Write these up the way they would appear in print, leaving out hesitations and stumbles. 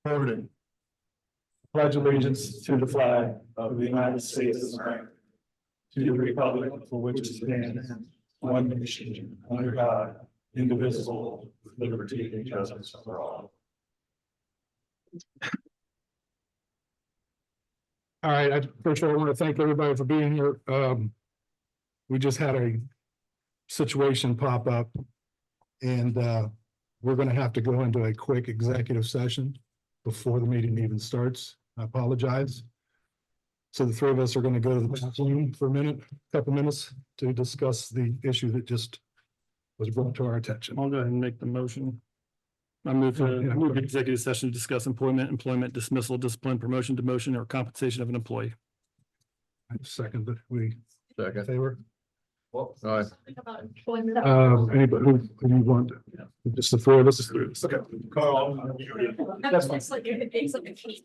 Forwarding. Pledge allegiance to the flag of the United States of America, to the republic for which it stands, one nation, under God, indivisible, with liberty and justice for all. All right, first of all, I want to thank everybody for being here. We just had a situation pop up, and we're going to have to go into a quick executive session before the meeting even starts. I apologize. So the three of us are going to go to the bathroom for a couple minutes to discuss the issue that just was brought to our attention. I'll go ahead and make the motion. I move to move to executive session to discuss employment, dismissal, discipline, promotion, demotion, or compensation of an employee. I second that. We Second. favor. Aye. Anybody who you want? Just the four of us. Okay. Carl. That's like it's like a key.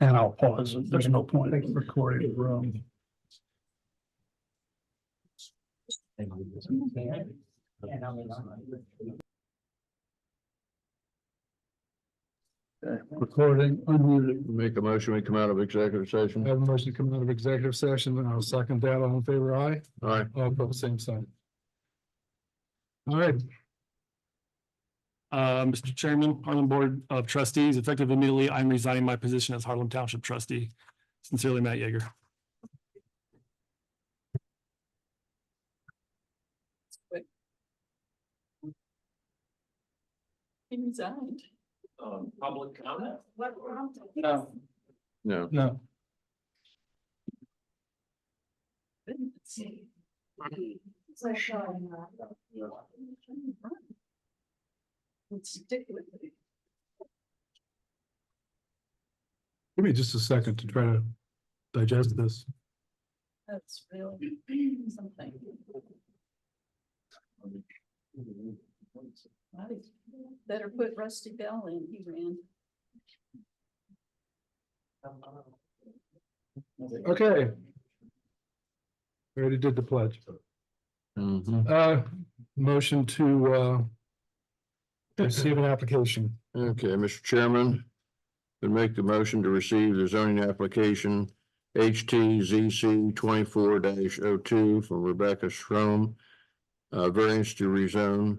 And I'll pause. There's no point in recording the room. Recording unmuted. Make a motion, we come out of executive I session. have a motion to come out of executive session, and I'll second that. All in favor, aye? Aye. All opposed, same sign. All right, Mr. Chairman, Harlem Board of Trustees, effective immediately, I'm resigning my position as Harlem Township Trustee. Sincerely, Matt Yeager. He resigned. Public comment? What prompted? no, No. no, It's like, let's stick with it. give me just a second to try to digest this. That's really something. Better put Rusty Bell in, he ran. Okay. We already did the pledge. Mhm. Motion to receive an application. Okay, Mr. Chairman, would make the motion to receive the zoning application HTZC 24-02 from Rebecca Schrom. Variance to rezone.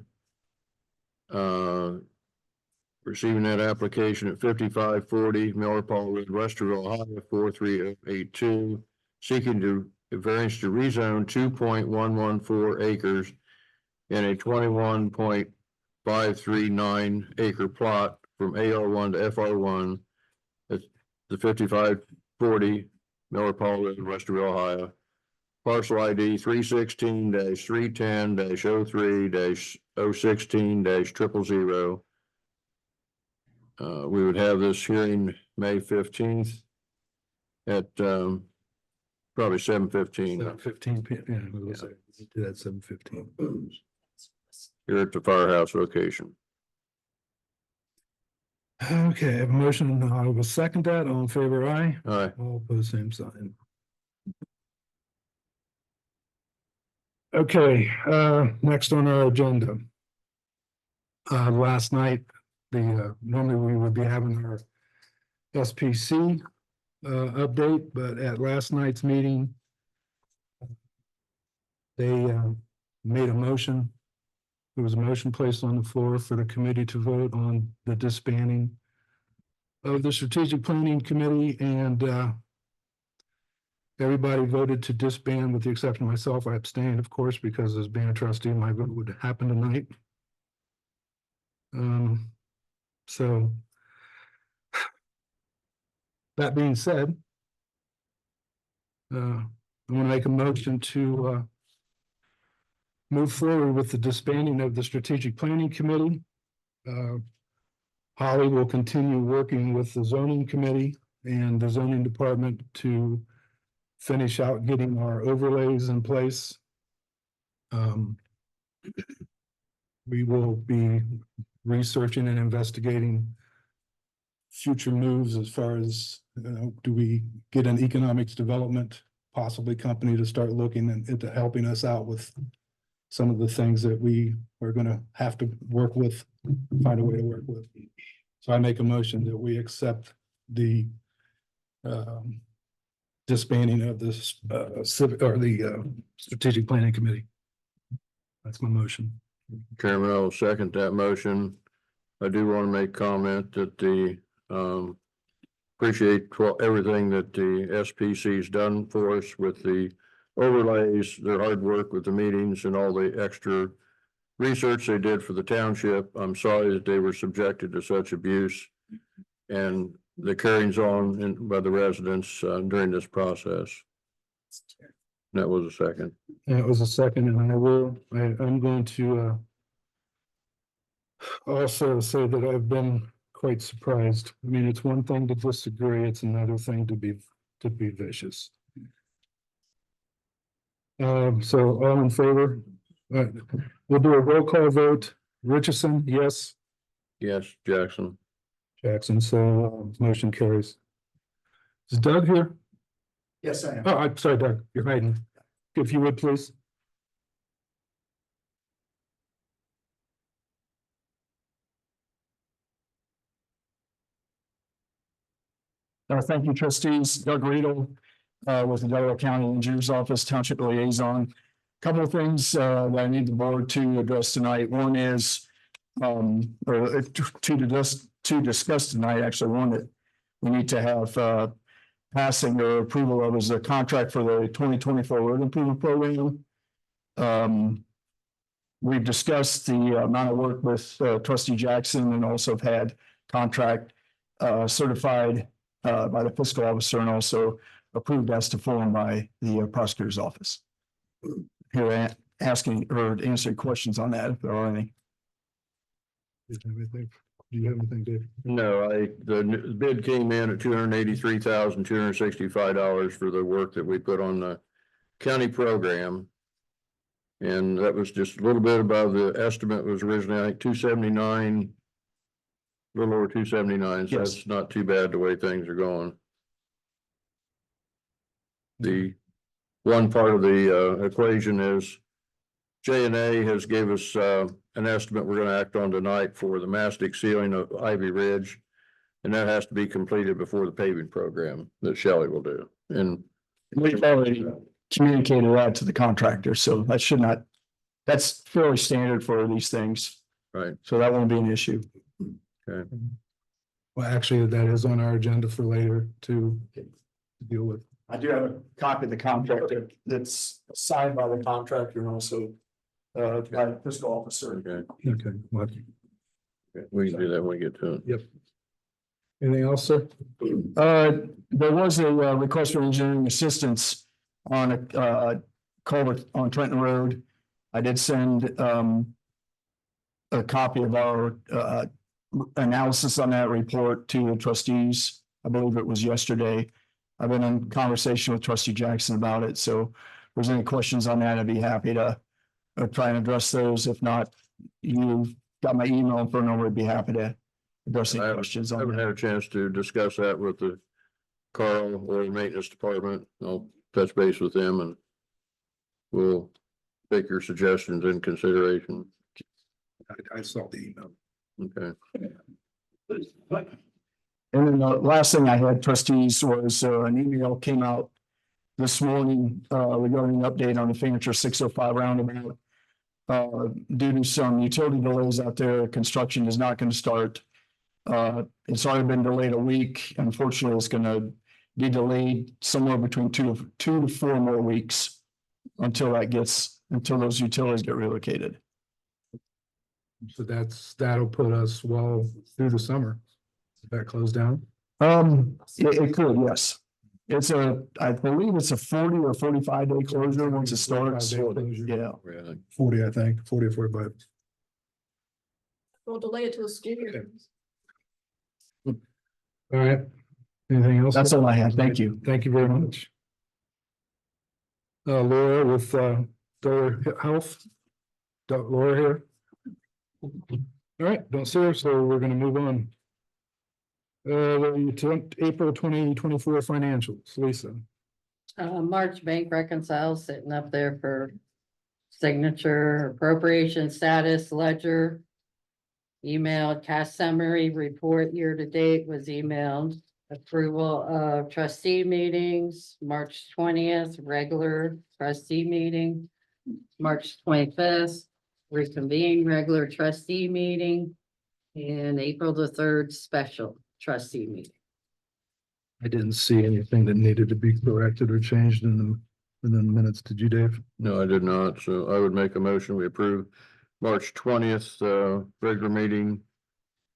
Receiving that application at 5540 Miller Paul Road, Westerville, Ohio 43082. Seeking to variance to rezone 2.114 acres in a 21.539 acre plot from AR1 to FR1 at the 5540 Miller Paul Road, Westerville, Ohio. Parcel ID 316-310-03-016-000. We would have this hearing May 15th at probably 7:15 7:15 p.m. Yeah, we'll do that 7:15. here at the firehouse location. Okay, I have a motion. I will second that. All in favor, aye. Aye. All opposed, same sign. Okay, next on our agenda. Last night, normally we would be having our SPC update, but at last night's meeting, they made a motion. There was a motion placed on the floor for the committee to vote on the disbanding of the strategic planning committee, and everybody voted to disband with the exception of myself. I abstained, of course, because as being a trustee, my vote would happen tonight. So that being said, I'm going to make a motion to move forward with the disbanding of the strategic planning committee. Holly will continue working with the zoning committee and the zoning department to finish out getting our overlays in place. We will be researching and investigating future moves as far as, do we get an economics development, possibly company to start looking into helping us out with some of the things that we are gonna have to work with, find a way to work with. So I make a motion that we accept the disbanding of this strategic planning committee. That's my motion. Chairman, I will second that motion. I do want to make comment that the, appreciate everything that the SPC's done for us with the overlays, their hard work with the meetings and all the extra research they did for the township. I'm sorry that they were subjected to such abuse and the carryings on by the residents during this process. That was a second. And it was a second, and I'm going to also say that I've been quite surprised. I mean, it's one thing to disagree, it's another thing to be vicious. So all in favor? We'll do a roll call vote. Richardson, yes. Yes, Jackson. Jackson, so motion carries. Is Doug here? Yes, I am. Oh, I'm sorry, Doug, you're hiding. If you would, please. Thank you, trustees. Doug Riedel, with the Delaware County Engineers Office Township Liaison. Couple of things that I need the board to address tonight. One is or to discuss tonight, actually, one that we need to have passing or approval of is a contract for the 2024 road improvement program. We've discussed the amount of work with Trustee Jackson and also have had contract certified by the fiscal officer and also approved as to form by the prosecutor's office. Here asking or answering questions on that if there are any. Do you have anything, Dave? No, the bid came in at $283,265 for the work that we put on the county program. And that was just a little bit above the estimate was originally, I think, 279. A little over 279, so Yes. that's not too bad the way things are going. The one part of the equation is J&A has gave us an estimate we're gonna act on tonight for the mastic sealing of Ivy Ridge. And that has to be completed before the paving program that Shelley will do. And We've already communicated that to the contractor, so that should not, that's fairly standard for these things. right, So that won't be an issue. okay. Well, actually, that is on our agenda for later to deal with. I do have a copy of the contract that's signed by the contractor and also by the fiscal officer. Okay, Okay. Well, we can do that when we get to it. anything else, sir? There was a request for engineering assistance on a culvert on Trenton Road. I did send a copy of our analysis on that report to the trustees. I believe it was yesterday. I've been in conversation with Trustee Jackson about it, so if there's any questions on that, I'd be happy to try and address those. If not, you've got my email and phone number. I'd be happy to address any questions I on haven't that. had a chance to discuss that with the Carl or the maintenance department. I'll touch base with them and we'll take your suggestions in consideration. I saw the email. Okay, And then the last thing I had, trustees, was an email came out this morning regarding an update on the Signature 605 roundabout. Due to some utility delays out there, construction is not going to start. It's already been delayed a week. Unfortunately, it's going to be delayed somewhere between two to 4 more weeks until those utilities get relocated. So that'll put us well through the summer. That closed down. It could, yes. I believe it's a 40 or 45 day closure once it starts. 45 day closure. Yeah. really. 40, I think, 40 or 45. We'll delay it till the school year. All right. Anything else? That's all I had. Thank you. Thank you very much. Laura with Delaware Health. Laura here. All right, don't see her, so we're gonna move on. April 2024 financials, Lisa. March bank reconciles sitting up there for signature, appropriation status ledger. Emailed, cash summary report year to date was emailed. Approval of trustee meetings, March 20th, regular trustee meeting. March 25th, reconvene regular trustee meeting. And April the 3rd, special trustee meeting. I didn't see anything that needed to be corrected or changed in the minutes. Did you, Dave? No, I did not. So I would make a motion. We approve March 20th, regular meeting,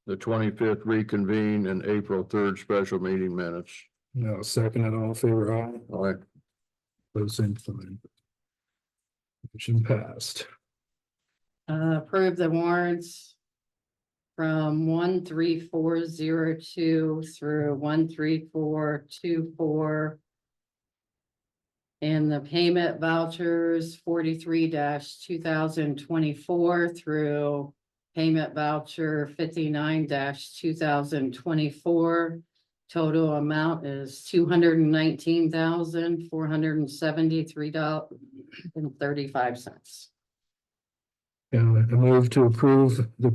the 25th reconvene, and April 3rd special meeting minutes. No, second it, all in favor, aye. All right. Those same sign. Motion passed. Approve the warrants from 13402 through 13424. And the payment vouchers 43-2024 through payment voucher 59-2024. Total amount is $219,473.35. And I move to approve the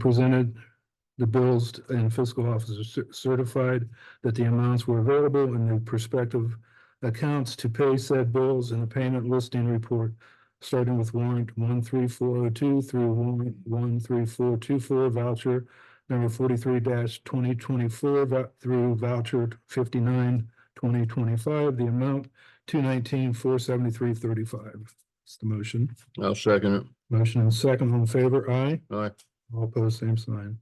bills and fiscal officer certified that the amounts were available in the prospective accounts to pay said bills in the payment listing report, starting with warrant 13402 through warrant 13424 voucher number 43-2024 through voucher 59-2025, the amount $219,473.35. That's the motion. I'll second it. Motion and second, all in favor, aye. All right. All opposed, same sign.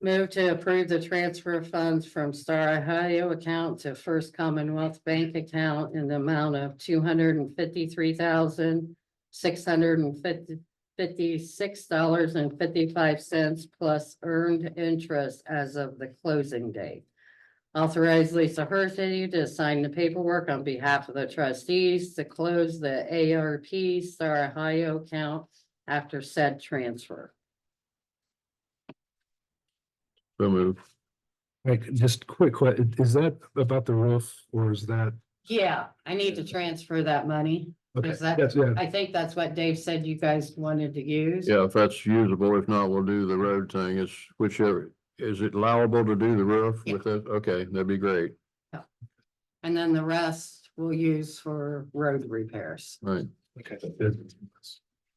Move to approve the transfer of funds from Star Ohio account to First Commonwealth Bank account in the amount of $253,656.55 plus earned interest as of the closing date. Authorize Lisa Hershey to sign the paperwork on behalf of the trustees to close the ARP Star Ohio account after said transfer. So move. Like, just quick question, is that about the roof or is that? Yeah, I need to transfer that money. Okay, Is that- yes, yeah, I think that's what Dave said you guys wanted to use. Yeah, if that's usable, if not, we'll do the road thing. It's whichever. Is it allowable to do the roof with it? Okay, that'd be great. And then the rest we'll use for road repairs. Right. okay.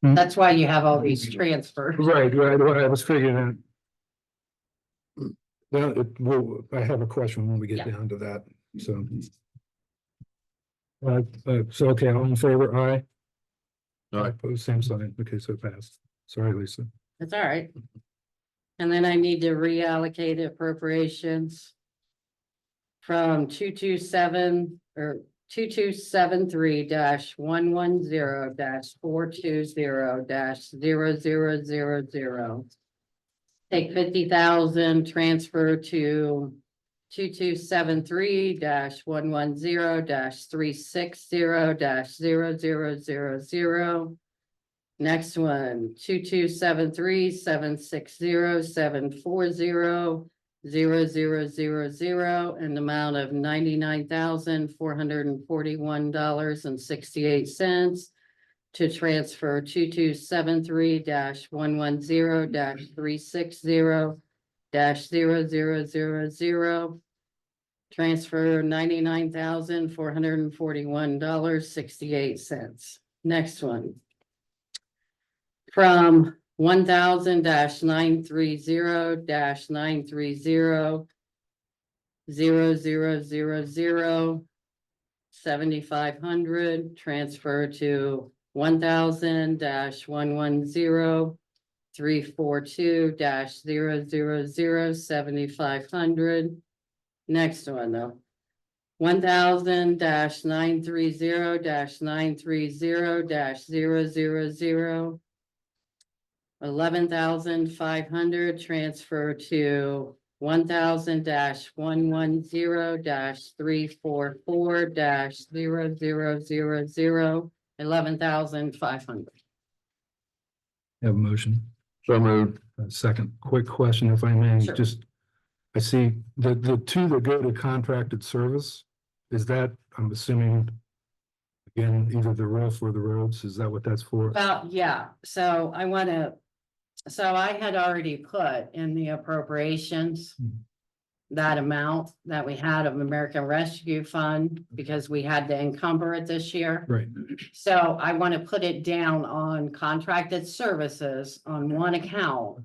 That's why you have all these transfers. Right, I was figuring that. Well, I have a question when we get Yeah. down to that, so. So, okay, all in favor, aye? Aye. Opposed, same sign, okay, so it passed. Sorry, Lisa. That's all right. And then I need to reallocate appropriations from 227 or 2273-110-420-0000. Take 50,000, transfer to 2273-110-360-0000. Next one, 2273-760-740-0000, an amount of $99,441.68 to transfer 2273-110-360-0000. Transfer $99,441.68. Next one. From 1000-930-930-0000 $7,500 transfer to 1000-110-342-000 Next one though. 1000-930-930-000 $11,500 transfer to 1000-110-344-0000 $11,500. Have a motion. So moved. Second, quick question, if I may, Sure. just. I see the two that go to contracted service, is that, I'm assuming. Again, either the roof or the roads, is that what that's for? Well, yeah, so I had already put in the appropriations. Hmm. That amount that we had of American Rescue Fund, because we had to encumber it this year. Right, So I want to put it down on contracted services on one account.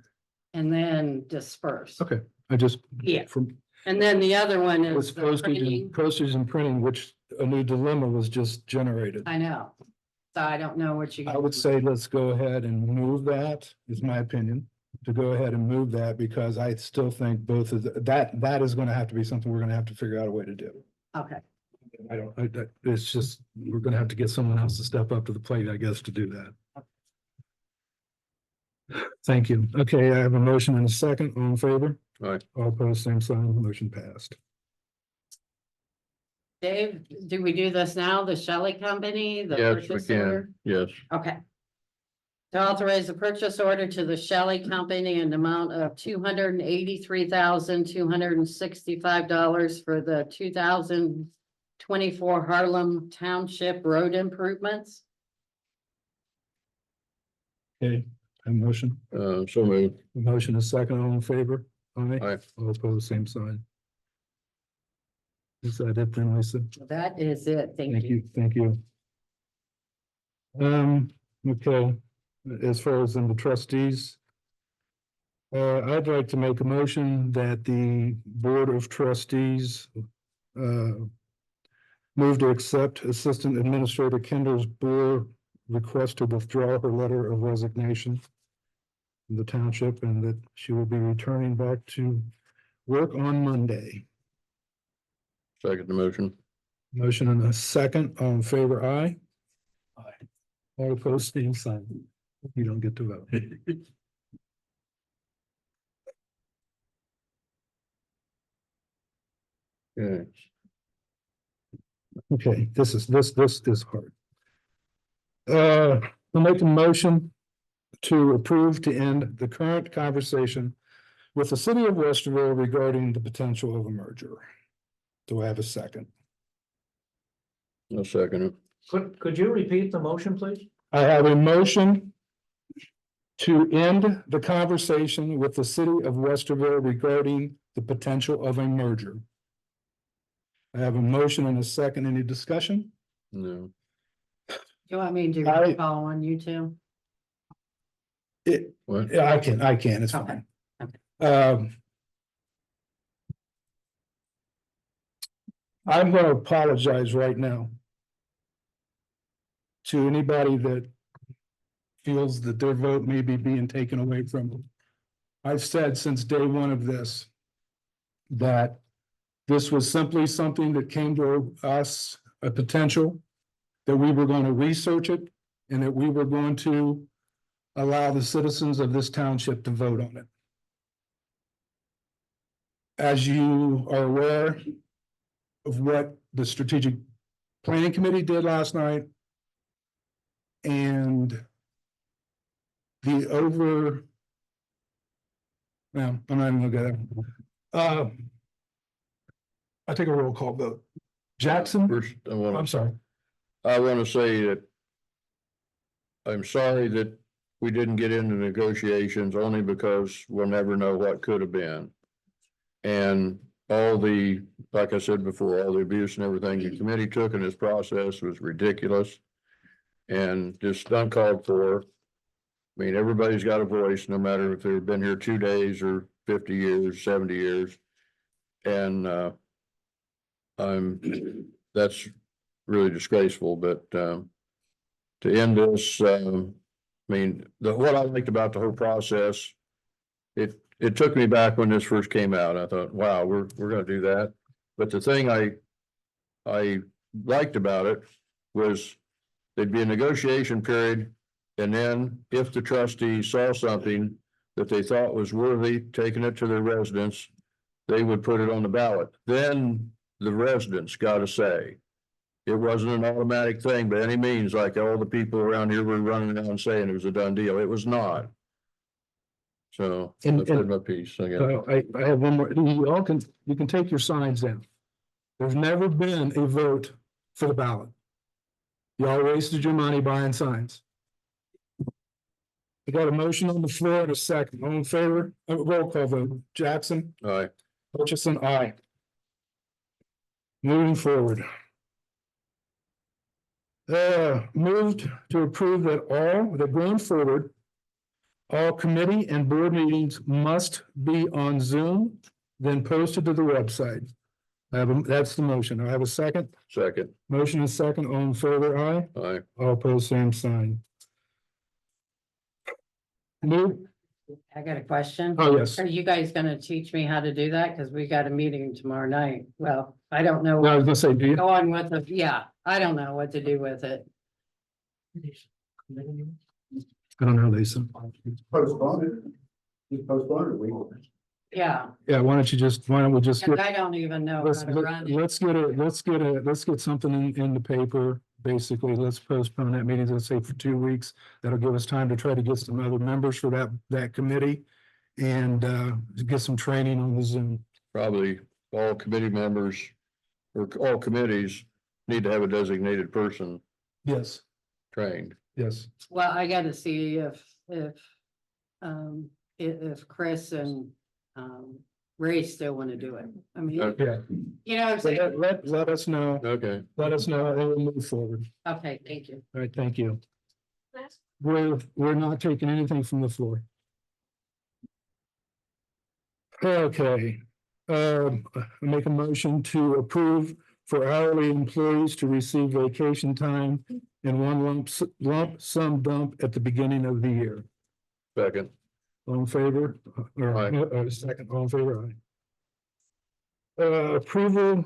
And then disperse. okay, I just. Yeah. From, And then the other one was is the postage and printing, which a new dilemma was just generated. I know. So I don't know what you. I would say let's go ahead and move that, is my opinion, to go ahead and move that, because I still think both of that is gonna have to be something we're gonna have to figure out a way to do. Okay, It's just, we're gonna have to get someone else to step up to the plate, I guess, to do that. Thank you. Okay, I have a motion and a second. All in favor? Aye. All opposed, same sign. Motion passed. Dave, do we do this now? The Shelley Company? the Yes, we purchase can, order? yes. Okay. To authorize the purchase order to the Shelley Company in the amount of $283,265 for the 2024 Harlem Township Road improvements. Okay, a motion. So moved. A motion is second. All in favor? Aye. Aye. All opposed, same sign. Is that it then, Lisa? That is it. Thank you. Thank you. Okay, as far as in the trustees. I'd like to make a motion that the Board of Trustees. Move to accept Assistant Administrator Kinder's board request to withdraw her letter of resignation. From the township, and that she will be returning back to work on Monday. Second the motion. Motion and a second, all in favor, aye. Aye. All opposed, same sign. You don't get to vote. Okay. Okay, this is hard. I'll make a motion to approve to end the current conversation with the city of Westerville regarding the potential of a merger. Do I have a second? I'll second it. Could you repeat the motion, please? I have a motion to end the conversation with the city of Westerville regarding the potential of a merger. I have a motion and a second. Any discussion? No. Do you want me to do I- roll call on you two? What? Yeah, I can, it's Okay, fine. okay. I'm gonna apologize right now to anybody that feels that their vote may be being taken away from them. I've said since day one of this that this was simply something that came to us, a potential, that we were going to research it, and that we were going to allow the citizens of this township to vote on it. As you are aware of what the strategic planning committee did last night, and the well, I'm not even gonna go there. I take a roll call vote. Jackson, First, I'm sorry. I want to say that I'm sorry that we didn't get into negotiations, only because we'll never know what could have been. And all the, like I said before, all the abuse and everything the committee took in this process was ridiculous and just uncalled for. I mean, everybody's got a voice, no matter if they've been here 2 days or 50 years, 70 years. And that's really disgraceful, but to end this, I mean, what I liked about the whole process, it took me back when this first came out. I thought, wow, we're gonna do that. But the thing I liked about it was there'd be a negotiation period, and then if the trustees saw something that they thought was worthy, taking it to their residents, they would put it on the ballot. Then the residents got a say. It wasn't an automatic thing by any means, like all the people around here were running around saying it was a done deal. It was not. So I've said my piece, I guess. I have one more. You can take your signs down. There's never been a vote for the ballot. Y'all wasted your money buying signs. I got a motion on the floor and a second. All in favor? Roll call vote. Jackson, Aye. Hutchison, aye. Moving forward. Moved to approve that going forward, all committee and board meetings must be on Zoom, then posted to the website. That's the motion. I have a second. Second. Motion is second. All in favor, aye. Aye. All opposed, same sign. Move. I got a question. Oh, yes. Are you guys gonna teach me how to do that? Cause we got a meeting tomorrow night. Well, I don't know. Well, I was gonna say, do you? Go on with it. Yeah, I don't know what to do with it. I don't know, Lisa. Postpone it. Just postpone it, we. Yeah, Yeah, why don't we just cause get, I don't even know how let's, to run it. let's get something in the paper. Basically, let's postpone that meeting, let's say for 2 weeks. That'll give us time to try to get some other members for that committee and get some training on the Zoom. Probably all committee members or all committees need to have a designated person Yes, trained. yes. Well, I gotta see if Chris and Ray still wanna do it. I mean, Yeah, you know what I'm so saying? let us know, Okay. let us know, and we'll move forward. Okay, thank you. All right, thank you. We're not taking anything from the floor. Okay, make a motion to approve for hourly employees to receive vacation time in one lump sum dump at the beginning of the year. Second. All in favor? Or, Aye. second, all in favor, aye. Approval.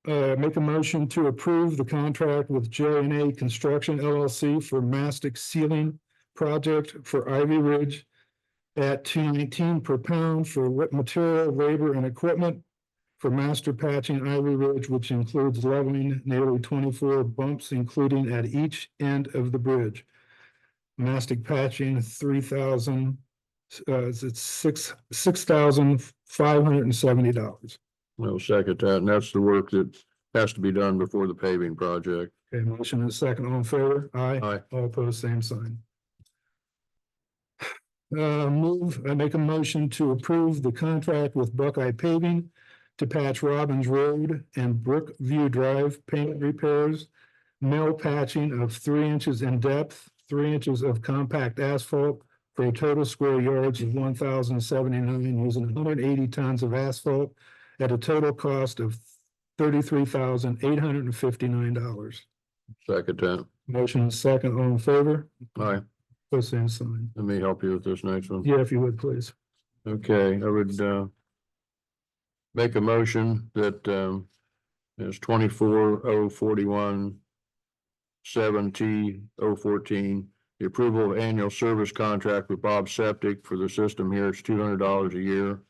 Make a motion to approve the contract with J&A Construction LLC for mastic sealing project for Ivy Ridge at $2.19 per pound for wet material, labor, and equipment for master patching Ivy Ridge, which includes leveling nearly 24 bumps, including at each end of the bridge. Mastic patching 3,000. It's $6,570. I'll second that, and that's the work that has to be done before the paving project. Okay, motion is second, all in favor? Aye. Aye. All opposed, same sign. I make a motion to approve the contract with Buckeye Paving to patch Robbins Road and Brookview Drive pavement repairs, mill patching of 3 inches in depth, 3 inches of compact asphalt for a total square yards of 1,079, using 180 tons of asphalt at a total cost of $33,859. Second that. Motion is second, all in favor? Aye. Post same sign. Let me help you with this next one. Yeah, if you would, please. Okay, I would make a motion that is 24/041/7T/014. The approval of annual service contract with Bob Septic for the system here. It's $200 a year.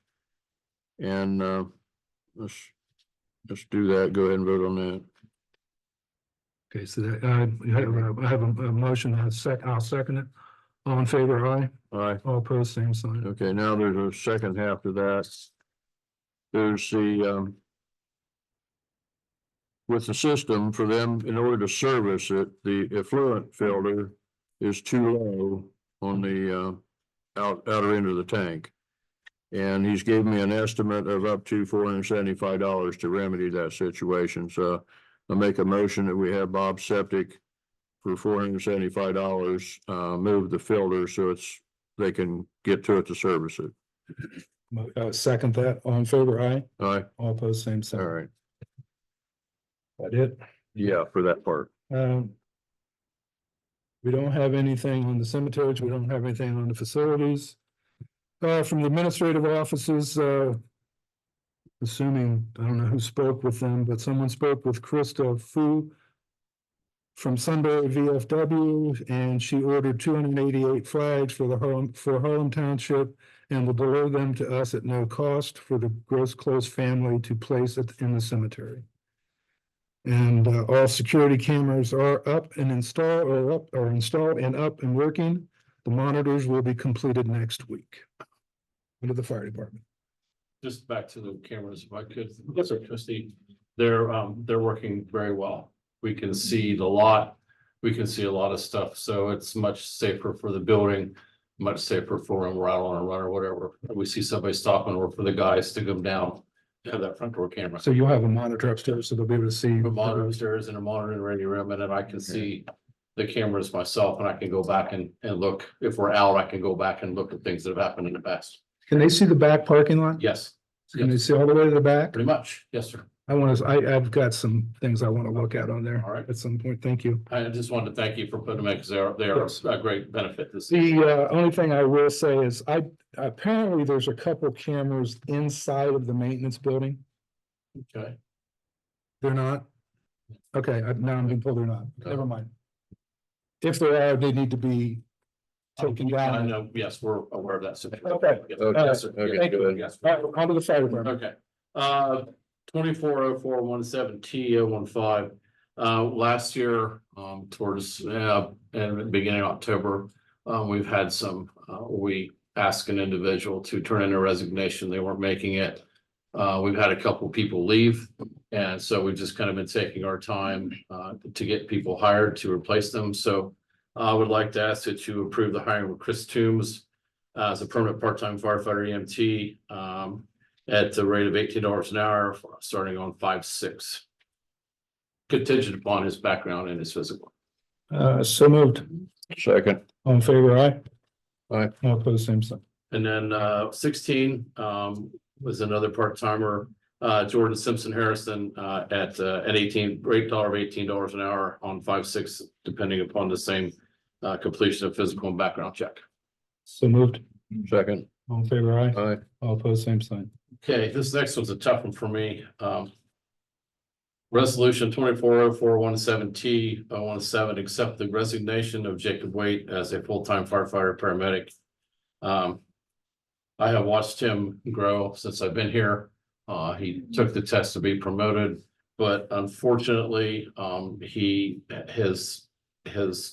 And let's do that. Go ahead and vote on that. Okay, so that, I have a motion, I'll second it. All in favor, aye. Aye. All opposed, same sign. Okay, now there's a second half to that. There's the with the system for them, in order to service it, the effluent filter is too low on the outer end of the tank. And he's given me an estimate of up to $475 to remedy that situation. So I'll make a motion that we have Bob Septic for $475, move the filter so they can get to it to service it. Second that, all in favor, aye. Aye. All opposed, same All sign. right. That it? Yeah, for that part. We don't have anything on the cemeteries, we don't have anything on the facilities. From the administrative offices, assuming, I don't know who spoke with them, but someone spoke with Krista Fu from Sunbury VFW, and she ordered 288 flags for Harlem Township and will deliver them to us at no cost for the Gross Close family to place it in the cemetery. And all security cameras are up and installed and up and working. The monitors will be completed next week. Into the fire department. Just back to the cameras, if I could. Yes, sir. Trustee, they're working very well. We can see the lot we can see a lot of stuff. So it's much safer for the building, much safer for when we're out on a run or whatever. We see somebody stopping, or for the guys to come down, have that front door camera. So you'll have a monitor upstairs, so they'll be able to see. A monitor upstairs and a monitor in the ready room, and then I can see the cameras myself, and I can go back and look. If we're out, I can go back and look at things that have happened in the past. Can they see the back parking lot? Yes, Can they see all the way to the back? pretty much. Yes, sir. I've got some things I want to look at on there. All right. At some point. Thank you. I just wanted to thank you for putting them in, because they are Yes. a great benefit this. The only thing I will say is apparently there's a couple cameras inside of the maintenance building. Okay. They're not? Okay, now I'm being told they're not. Okay. Never mind. If there are, they need to be taken I down. know, yes, we're aware of that situation. Okay. Yes, Okay. yes, sir. Okay, Yes, good. yes. All right, on to the fire department. Okay, 240417 T015. Last year, towards, in the beginning of October, we've had some, we asked an individual to turn in a resignation. They weren't making it. We've had a couple people leave, and so we've just kind of been taking our time, to get people hired to replace them. So I would like to ask that you approve the hiring of Chris Toombs as a permanent part-time firefighter EMT, at the rate of $18 an hour, starting on 5/6. Contingent upon his background and his physical. So moved. Second. All in favor, aye? Aye. All opposed, same sign. And then 16 was another part-timer, Jordan Simpson Harrison, at an rate of $18 an hour on 5/6, depending upon the same completion of physical and background check. So moved. Second. All in favor, aye? Aye. All opposed, same sign. Okay, this next one's a tough one for me. Resolution 240417 T017, accept the resignation of Jacob Waite as a full-time firefighter paramedic. I have watched him grow since I've been here. He took the test to be promoted, but unfortunately, his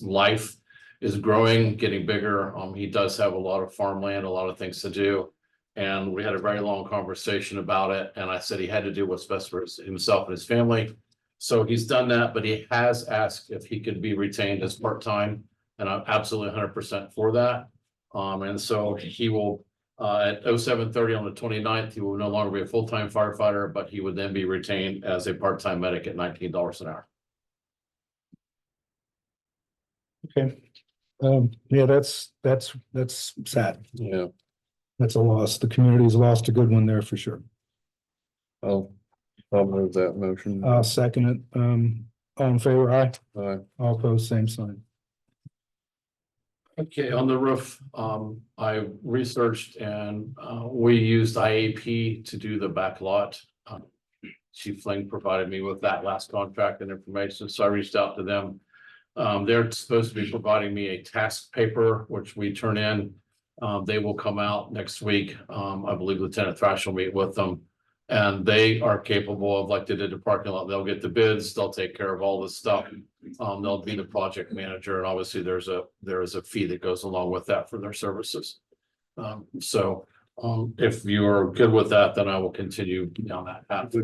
life is growing, getting bigger. He does have a lot of farmland, a lot of things to do. And we had a very long conversation about it, and I said he had to do what's best for himself and his family. So he's done that, but he has asked if he could be retained as part-time, and I'm absolutely 100% for that. And so he will, at 07/30 on the 29th, he will no longer be a full-time firefighter, but he would then be retained as a part-time medic at $19 an hour. Okay. Yeah, that's sad. Yeah, That's a loss. The community's lost a good one there for sure. I'll move that motion. I'll second it. All in favor, aye? Aye. All opposed, same sign. Okay, on the roof, I researched and we used IAP to do the back lot. Chief Fling provided me with that last contract and information, so I reached out to them. They're supposed to be providing me a task paper, which we turn in. They will come out next week. I believe Lieutenant Thrash will meet with them. And they are capable of, like they did the parking lot, they'll get the bids, they'll take care of all this stuff. They'll be the project manager, and obviously there is a fee that goes along with that for their services. If you're good with that, then I will continue down that path. Yeah,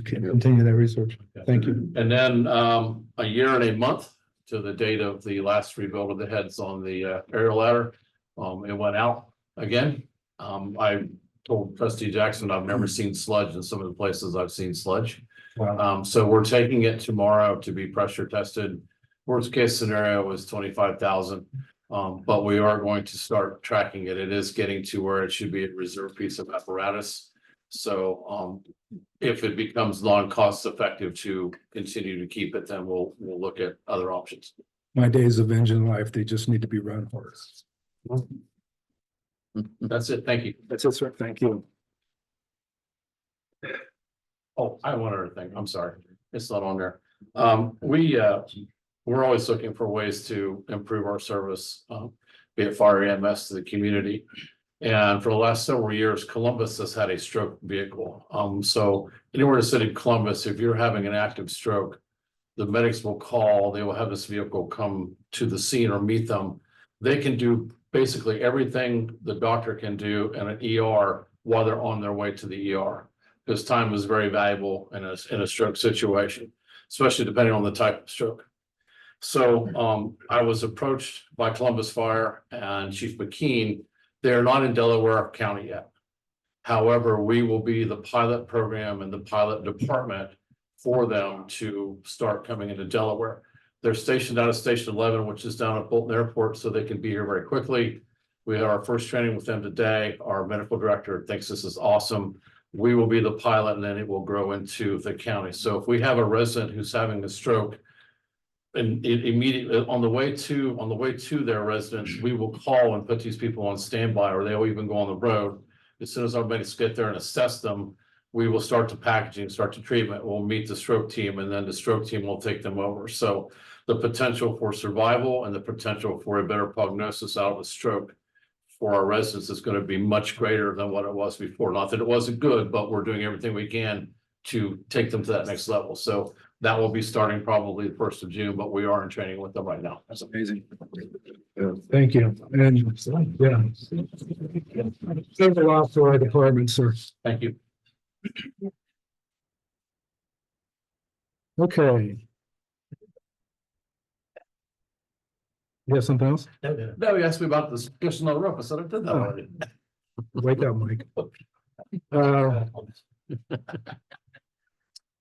continue that research. Thank you. And then a year and a month to the date of the last rebuild of the heads on the aerial ladder. It went out again. I told Trustee Jackson I've never seen sludge in some of the places I've seen sludge. Wow. So we're taking it tomorrow to be pressure tested. Worst case scenario was 25,000. But we are going to start tracking it. It is getting to where it should be a reserve piece of apparatus. So if it becomes non-cost effective to continue to keep it, then we'll look at other options. My days of engine life, they just need to be run horse. That's it. Thank you. That's it, sir. Thank you. Oh, I have one other thing. I'm sorry. It's not on there. We're always looking for ways to improve our service, be it fire EMS to the community. And for the last several years, Columbus has had a stroke vehicle. So anywhere in the city of Columbus, if you're having an active stroke, the medics will call, they will have this vehicle come to the scene or meet them. They can do basically everything the doctor can do in an ER while they're on their way to the ER. Because time is very valuable in a stroke situation, especially depending on the type of stroke. So I was approached by Columbus Fire and Chief McKean. They're not in Delaware County yet. However, we will be the pilot program and the pilot department for them to start coming into Delaware. They're stationed out of Station 11, which is down at Bolton Airport, so they can be here very quickly. We had our first training with them today. Our medical director thinks this is awesome. We will be the pilot and then it will grow into the county. So if we have a resident who's having a stroke, and immediately on the way to their residence, we will call and put these people on standby, or they'll even go on the road. As soon as our medics get there and assess them, we will start the packaging, start the treatment. We'll meet the stroke team, and then the stroke team will take them over. So the potential for survival and the potential for a better prognosis out of a stroke for our residents is going to be much greater than what it was before. Not that it wasn't good, but we're doing everything we can to take them to that next level. So that will be starting probably the 1st of June, but we are in training with them right now. That's amazing. Thank you. And yeah. Thanks a lot for our department, sir. Thank you. Okay. You have something else? No, you asked me about the discussion on the roof. I said I did that already. Wake up, Mike. Uh,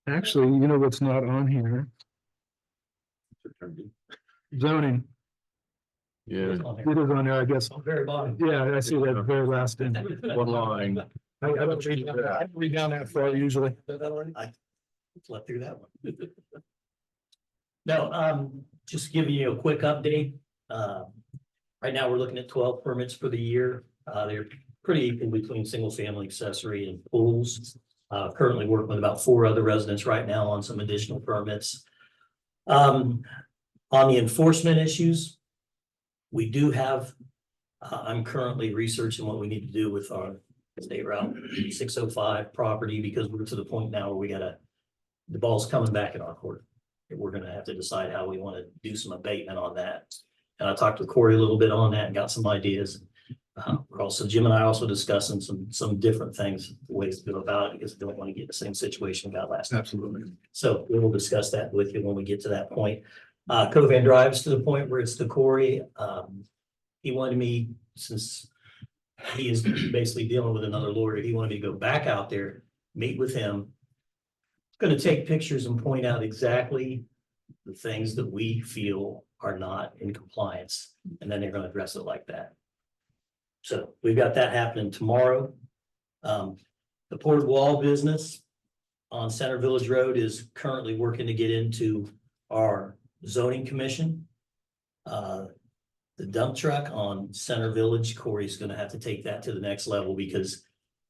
Actually, you know what's not on here? Zoning. Yeah, It is on there, I guess. Very bottom. Yeah, I see that very last thing. one line. I don't read down that far usually. Slept through that one. No, just giving you a quick update. Right now, we're looking at 12 permits for the year. They're pretty equal between single family, accessory, and pools. Currently working with about 4 other residents right now on some additional permits. On the enforcement issues, we do have, I'm currently researching what we need to do with our State Route 605 property, because we're to the point now where the ball's coming back in our court. We're gonna have to decide how we want to do some abatement on that. And I talked with Corey a little bit on that and got some ideas. We're also, Jim and I also discussing some different things, ways to go about it, because we don't want to get in the same situation we got last time. Absolutely. So we will discuss that with you when we get to that point. Covan Drive's to the point where it's to Corey. He wanted me, since he is basically dealing with another lawyer, he wanted me to go back out there, meet with him. Going to take pictures and point out exactly the things that we feel are not in compliance, and then they're going to address it like that. So we've got that happening tomorrow. The poured wall business on Center Village Road is currently working to get into our zoning commission. The dump truck on Center Village, Corey's going to have to take that to the next level, because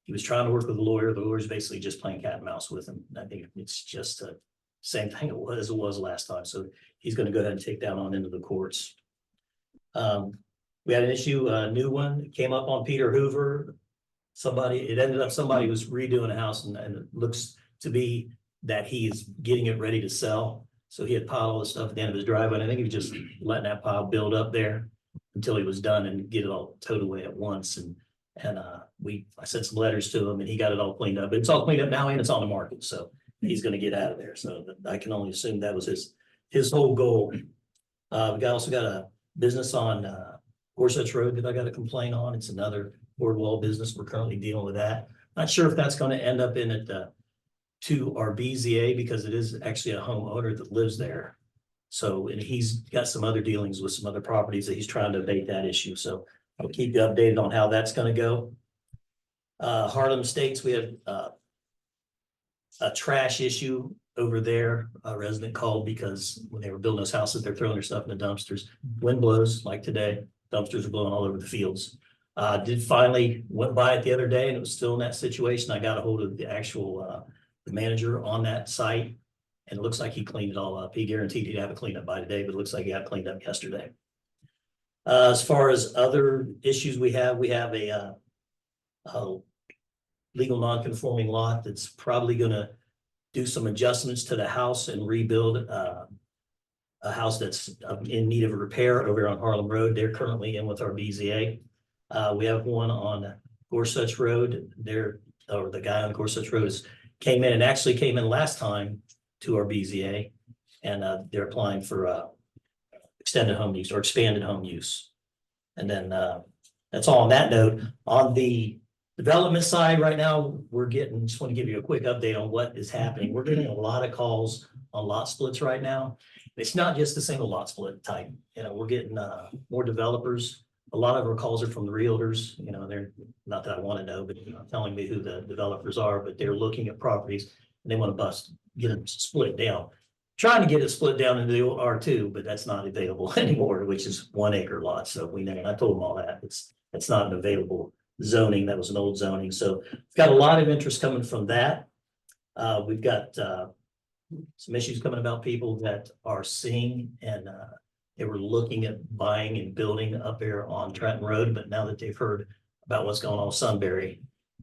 he was trying to work with the lawyer. The lawyer's basically just playing cat and mouse with him. I think it's just the same thing it was last time. So he's going to go ahead and take that on into the courts. We had an issue, a new one, it came up on Peter Hoover. It ended up somebody was redoing a house, and it looks to be that he is getting it ready to sell. So he had piled all the stuff at the end of his driveway, and I think he was just letting that pile build up there until he was done and get it all towed away at once. I sent some letters to him, and he got it all cleaned up. It's all cleaned up now, and it's on the market, so he's going to get out of there. So I can only assume that was his whole goal. We also got a business on Gorsuch Road that I got a complaint on. It's another boardwall business. We're currently dealing with that. Not sure if that's going to end up in it to our BZA, because it is actually a homeowner that lives there. So, and he's got some other dealings with some other properties that he's trying to abate that issue. So I'll keep you updated on how that's going to go. Harlem Estates, we had a trash issue over there. A resident called because when they were building those houses, they're throwing their stuff in the dumpsters. Wind blows like today, dumpsters are blowing all over the fields. Did finally went by it the other day, and it was still in that situation. I got a hold of the actual the manager on that site, and it looks like he cleaned it all up. He guaranteed he'd have it cleaned up by today, but it looks like he got it cleaned up yesterday. As far as other issues we have a legal non-conforming lot that's probably going to do some adjustments to the house and rebuild a house that's in need of repair over on Harlem Road. They're currently in with our BZA. We have one on Gorsuch Road. The guy on Gorsuch Road came in last time to our BZA, and they're applying for extended home use or expanded home use. And then that's all on that note. On the development side right now, we're getting, just want to give you a quick update on what is happening. We're getting a lot of calls on lot splits right now. It's not just a single lot split type, we're getting more developers. A lot of our calls are from the realtors, they're, not that I want to know, but telling me who the developers are, but they're looking at properties and they want to get them split down. Trying to get it split down into the old R2, but that's not available anymore, which is 1 acre lots. So we know, and I told them all that, it's not an available zoning. That was an old zoning. So we've got a lot of interest coming from that. We've got some issues coming about people that are seeing and they were looking at buying and building up there on Trenton Road, but now that they've heard about what's going on with Sunbury,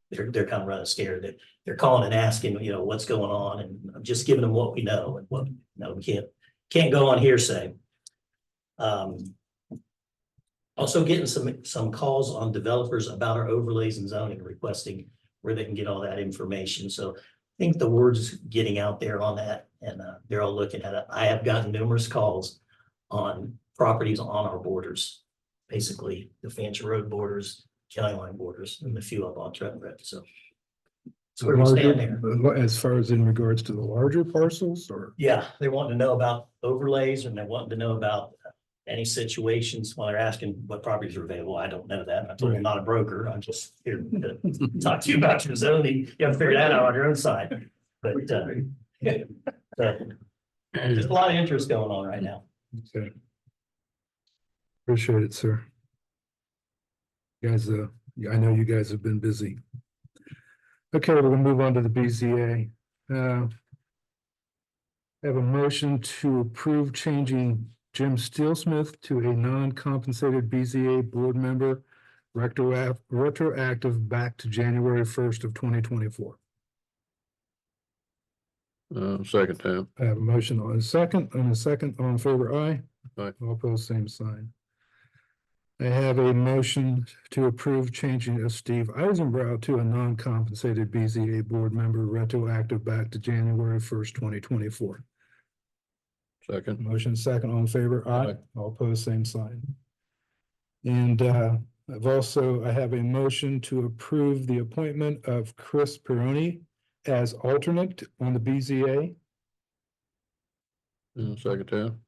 they're kind of running scared. They're calling and asking, what's going on, and I'm just giving them what we know and what we can't go on hearsay. Also getting some calls on developers about our overlays and zoning, requesting where they can get all that information. So I think the word's getting out there on that, and they're all looking at it. I have gotten numerous calls on properties on our borders, basically the Fancher Road borders, County Line borders, and a few up on Trenton Road. So where we stand there. As far as in regards to the larger parcels, or? Yeah, they want to know about overlays, and they want to know about any situations when they're asking what properties are available. I don't know that. I told them I'm not a broker. I'm just here to talk to you about your zoning. You have to figure that out on your own side. But there's a lot of interest going on right now. Okay. Appreciate it, sir. You guys, I know you guys have been busy. Okay, we're gonna move on to the BZA. I have a motion to approve changing Jim Steelsmith to a non-compensated BZA board member, retroactive back to January 1st of 2024. Second time. I have a motion on a second, all in favor, aye. Aye. All opposed, same sign. I have a motion to approve changing of Steve Eisenbrow to a non-compensated BZA board member, retroactive back to January 1st, 2024. Second. Motion second, all in favor, aye. Aye. All opposed, same sign. And I have a motion to approve the appointment of Chris Peroni as alternate on the BZA. Second time.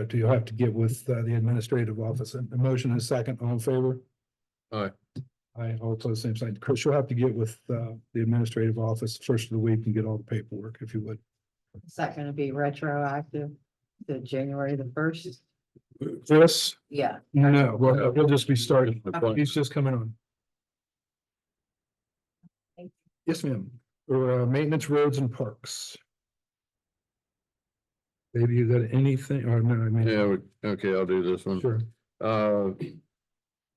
Do you have to get with the administrative office? The motion is second, all in favor? Aye. Aye, all opposed, same sign. Chris, you'll have to get with the administrative office first of the week and get all the paperwork, if you would. Is that gonna be retroactive to January the 1st? Chris? Yeah. No, we'll just be starting. Appoint- He's just coming on. Yes, ma'am. Or maintenance roads and parks. Maybe you got anything, or no, I mean. Yeah, okay, I'll do this one. Sure.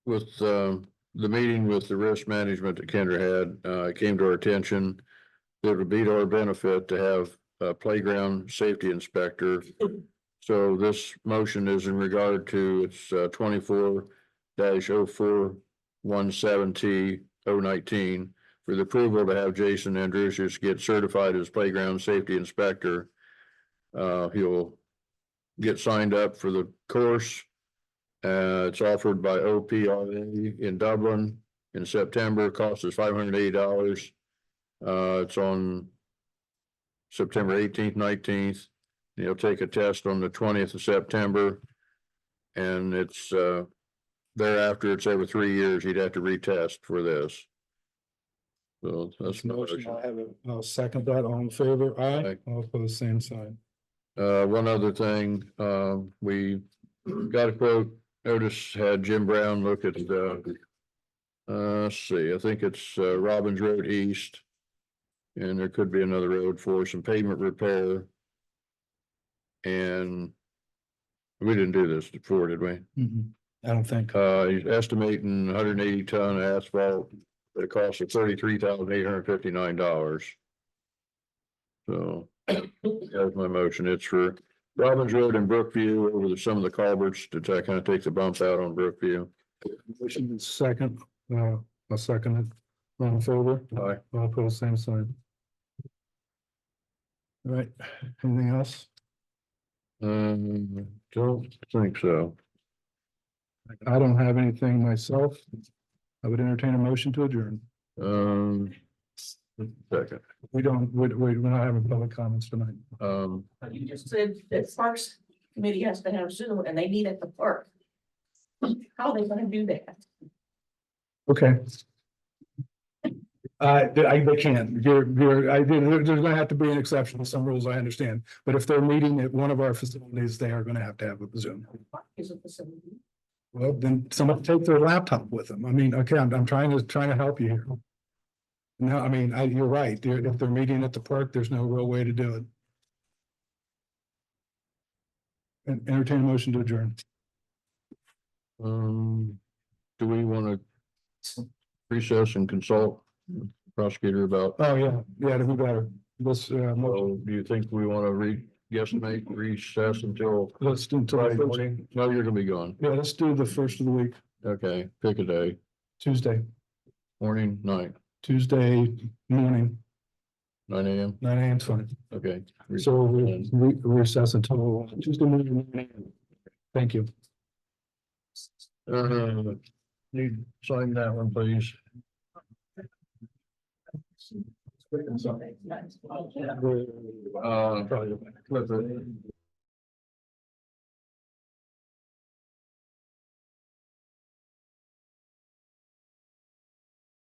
With the meeting with the risk management that Kendra had, it came to our attention that it would be to our benefit to have a playground safety inspector. So this motion is in regard to it's 24-0417T019 for the approval to have Jason Andrusius get certified as playground safety inspector. He'll get signed up for the course. It's offered by OPRA in Dublin in September. Cost is $580. It's on September 18th, 19th. He'll take a test on the 20th of September. And it's thereafter, it's every 3 years, he'd have to retest for this. So that's my Motion, motion. I'll second that, all in favor, aye. Aye. All opposed, same sign. One other thing, we got a quote, Otis had Jim Brown look at let's see, I think it's Robbins Road East. And there could be another road for some pavement repair. And we didn't do this before, did we? I don't think. He's estimating 180 ton asphalt at a cost of $33,859. So that's my motion. It's for Robbins Road and Brookview over some of the culverts to kind of take the bumps out on Brookview. Motion is second, I'll second it. All in favor? Aye. All opposed, same sign. All right, anything else? Don't think so. I don't have anything myself. I would entertain a motion to adjourn. Second, We're not having public comments tonight. You just said that Parks Committee has to have Zoom and they meet at the park. How are they gonna do that? Okay. They can't, there's gonna have to be an exception to some rules, I understand, but if they're meeting at one of our facilities, they are gonna have to have a Zoom. Is a facility? Well, then somebody take their laptop with them. I mean, okay, I'm trying to help you here. No, I mean, you're right. If they're meeting at the park, there's no real way to do it. And entertain a motion to adjourn. do we want to recess and consult prosecutor about? Oh, yeah, that'd be better. Let's, Well, do you think we want to guesstimate recess until? let's do until Friday the morning? No, you're gonna be gone. yeah, let's do the first of the week, Okay, pick a day, Tuesday, morning, night, Tuesday morning, 9 a.m. 9 a.m. 's fine. Okay. So we recess until Tuesday morning. 9 a.m. Thank you. Need to sign that one, please. Nice. Probably flip it.